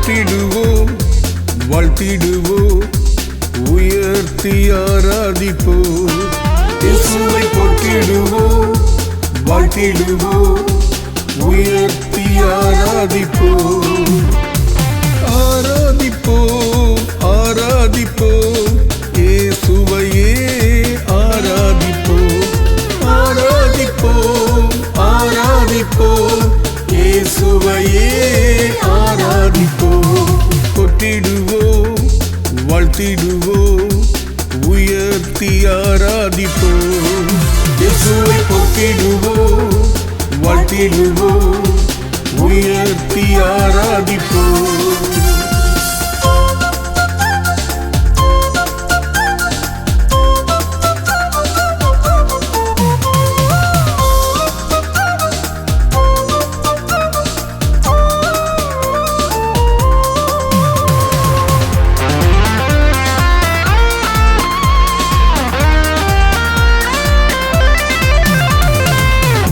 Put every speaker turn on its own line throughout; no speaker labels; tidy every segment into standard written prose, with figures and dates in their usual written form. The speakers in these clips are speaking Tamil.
போற்றிடுவோம் வாழ்த்திடுவோம் உயர்த்தி ஆராதிப்போம். இயேசுவை போற்றிடுவோம் வாழ்த்திடுவோம் உயர்த்தி ஆராதிப்போம். ஆராதிப்போம் ஆராதிப்போம் இயேசுவையே ஆராதிப்போம். ஆராதிப்போம் ஆராதிப்போம் இயேசுவையே ஆராதிப்போம். போற்றிடுவோம் வாழ்த்திடுவோம் உயர்த்தி ஆராதிப்போம். இயேசுவை போற்றிடுவோம் வாழ்த்திடுவோம் உயர்த்தி ஆராதிப்போம்.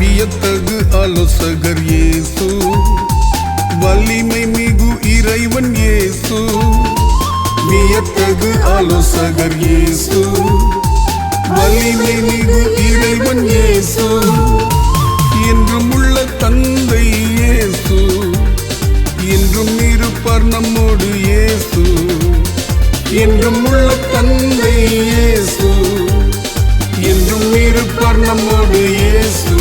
வியத்தகு ஆலோசகர் இயேசு, வலிமை மிகு இறைவன் இயேசு. வியத்தகு ஆலோசகர் இயேசு, வலிமை மிகு இறைவன் இயேசு. என்றும் உள்ள தந்தை இயேசு, என்றும் இருப்பார் நம்மோடு இயேசு. என்றும் உள்ள தந்தை இயேசு, என்றும் இருப்பார் நம்மோடு இயேசு.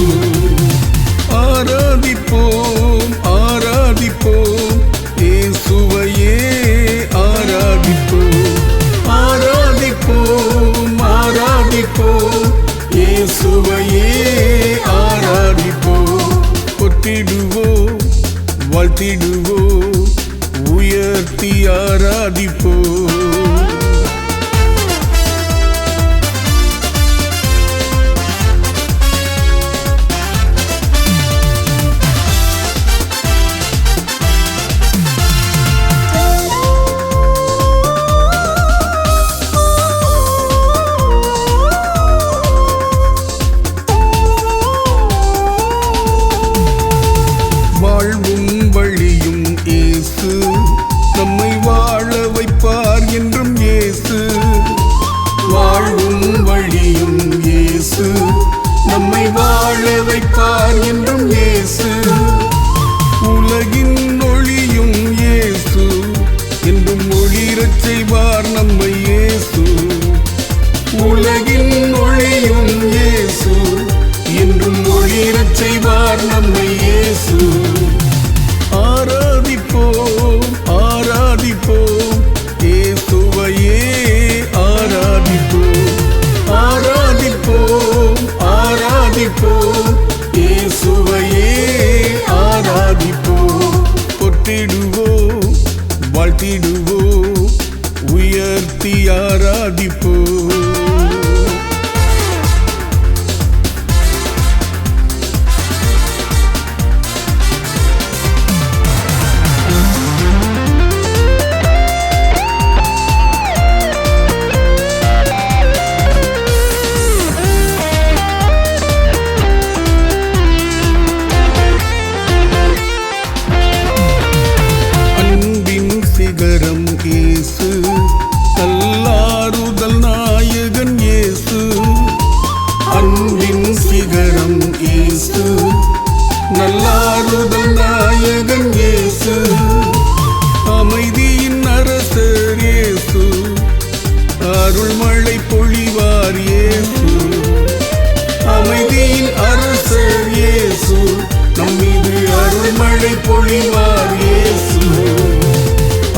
ஆராதிப்போம் ஆராதிப்போம் இயேசுவையே ஆராதிப்போம். ஆராதிப்போம் ஆராதிப்போம் இயேசுவையே ஆராதிப்போம். போற்றிடுவோம் வாழ்த்திடுவோம் உயர்த்தி ஆராதிப்போம். வாழ்வும் வழியும் இயேசு, நம்மை வாழ வைப்பார் என்றும் இயேசு. வாழ்வும் வழியும் இயேசு, நம்மை வாழ வைப்பார் என்றும் இயேசு. உலகின் ஒளியும் இயேசு, என்றும் ஒளிரச் செய்வார் நம்மை இயேசு. உலகின் ஒளியும் இயேசு, என்றும் ஒளிரச் செய்வார் நம்மை இயேசு. ஆராதிப்போம் ஆராதிப்போம் இயேசுவையே ஆராதிப்போம். ஆராதிப்போம் ஆராதிப்போம் இயேசுவையே ஆராதிப்போம். போற்றிடுவோம் வாழ்த்திடுவோம் உயர்த்தி ஆராதிப்போம். சிகரம் இயேசு, நல்லாறுதல் நாயகன் இயேசு. அன்பின் சிகரம் இயேசு, நல்லாறுதல் நாயகன் இயேசு. அமைதியின் அரசர் இயேசு, அருள்மழை பொழிவார் இயேசு. அமைதியின் அரசர் இயேசு, நம்மீது அருள்மழை பொழிவார் இயேசு.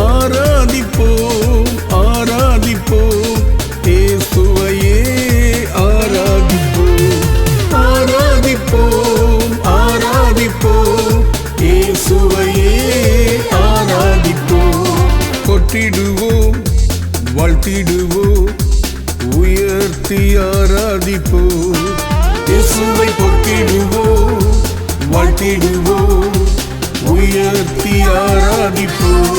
ஆராதிப்போம் ஆராதிப்போம் இயேசுவையே ஆராதிப்போம். ஆராதிப்போம் ஆராதிப்போம் இயேசுவையே ஆராதிப்போம். போற்றிடுவோம் வாழ்த்திடுவோம் உயர்த்தி ஆராதிப்போம். இயேசுவை போற்றிடுவோம் வாழ்த்திடுவோம் உயர்த்தி ஆராதிப்போம்.